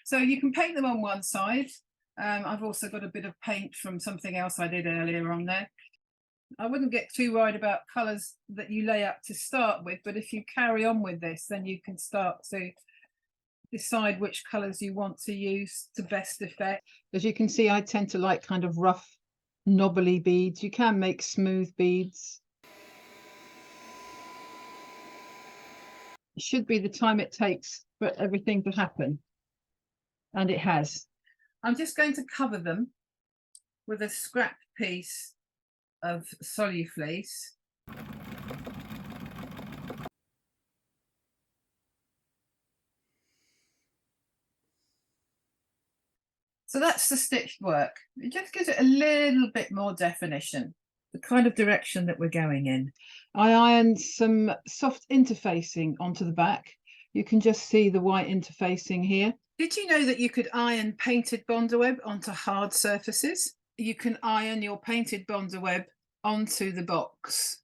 So you can paint them on one side. I've also got a bit of paint from something else I did earlier on there. I wouldn't get too worried about colours that you lay up to start with, but if you carry on with this, then you can start to decide which colours you want to use to best effect. As you can see, I tend to like kind of rough, knobbly beads. You can make smooth beads. It should be the time it takes for everything to happen, and it has. I'm just going to cover them with a scrap piece of solufleece. So that's the stitched work. It just gives it a little bit more definition, the kind of direction that we're going in. I ironed some soft interfacing onto the back. You can just see the white interfacing here. Did you know that you could iron painted Bondaweb onto hard surfaces? You can iron your painted Bondaweb onto the box.